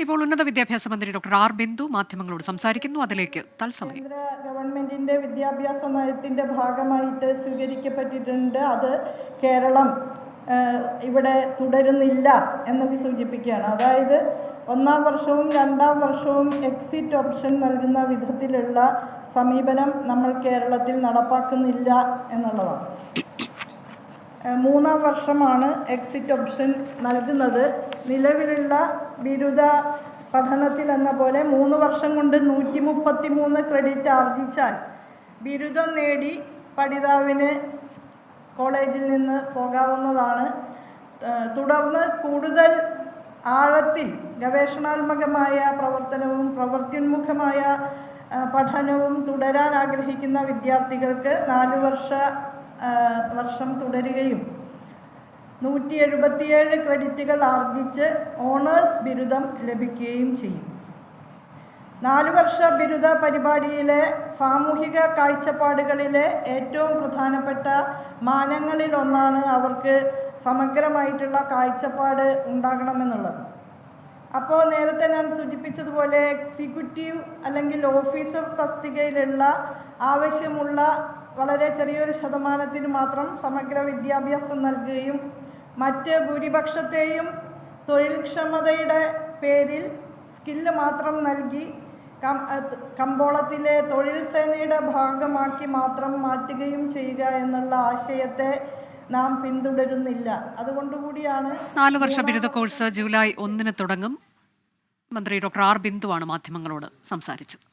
ഇപ്പോൾ ഉന്നത വിദ്യാഭ്യാസ മന്ത്രി ഡോക്ടർ ആർ ബിന്ദു മാധ്യമങ്ങളോട് സംസാരിക്കുന്നു. അതിലേക്ക് തത്സമയം. കേന്ദ്ര ഗവൺമെന്റിന്റെ വിദ്യാഭ്യാസ നയത്തിന്റെ ഭാഗമായിട്ട് സ്വീകരിക്കപ്പെട്ടിട്ടുണ്ട്. അത് കേരളം ഇവിടെ തുടരുന്നില്ല എന്നൊക്കെ സൂചിപ്പിക്കുകയാണ്. അതായത് ഒന്നാം വർഷവും രണ്ടാം വർഷവും എക്സിറ്റ് ഓപ്ഷൻ നൽകുന്ന വിധത്തിലുള്ള സമീപനം നമ്മൾ കേരളത്തിൽ നടപ്പാക്കുന്നില്ല എന്നുള്ളതാണ്. മൂന്നാം വർഷമാണ് എക്സിറ്റ് ഓപ്ഷൻ നൽകുന്നത്. നിലവിലുള്ള ബിരുദ പഠനത്തിൽ എന്ന പോലെ 3 വർഷം കൊണ്ട് 133 ക്രെഡിറ്റ് ആർജിച്ചാൽ ബിരുദം നേടി പഠിതാവിന് കോളേജിൽ നിന്ന് പോകാവുന്നതാണ്. തുടർന്ന് കൂടുതൽ ആഴത്തിൽ ഗവേഷണാത്മകമായ പ്രവർത്തനവും പ്രവൃത്യുന്മുഖമായ പഠനവും തുടരാൻ ആഗ്രഹിക്കുന്ന വിദ്യാർത്ഥികൾക്ക് 4 വർഷം തുടരുകയും 177 ക്രെഡിറ്റുകൾ ആർജിച്ച് ഓണേഴ്സ് ബിരുദം ലഭിക്കുകയും ചെയ്യും. 4 വർഷ ബിരുദ പരിപാടിയിലെ സാമൂഹിക കാഴ്ചപ്പാടുകളിലെ ഏറ്റവും പ്രധാനപ്പെട്ട മാനങ്ങളിലൊന്നാണ് അവർക്ക് സമഗ്രമായിട്ടുള്ള കാഴ്ചപ്പാട് ഉണ്ടാകണമെന്നുള്ളത്. അപ്പോൾ നേരത്തെ ഞാൻ സൂചിപ്പിച്ചതുപോലെ എക്സിക്യൂട്ടീവ് അല്ലെങ്കിൽ ഓഫീസർ തസ്തികയിലുള്ള ആവശ്യമുള്ള വളരെ ചെറിയൊരു ശതമാനത്തിന് മാത്രം സമഗ്ര വിദ്യാഭ്യാസം നൽകുകയും മറ്റ് ഭൂരിപക്ഷത്തെയും തൊഴിൽക്ഷമതയുടെ പേരിൽ സ്കില്ല് മാത്രം നൽകി കമ്പോളത്തിലെ തൊഴിൽ സേനയുടെ ഭാഗമാക്കി മാത്രം മാറ്റുകയും ചെയ്യുക എന്നുള്ള ആശയത്തെ നാം പിന്തുടരുന്നില്ല. അതുകൊണ്ടുകൂടിയാണ് 4 വർഷ ബിരുദ കോഴ്സ് ജൂലൈ 1 തുടങ്ങും. മന്ത്രി ഡോക്ടർ ആർ ബിന്ദുവാണ് മാധ്യമങ്ങളോട് സംസാരിച്ചത്.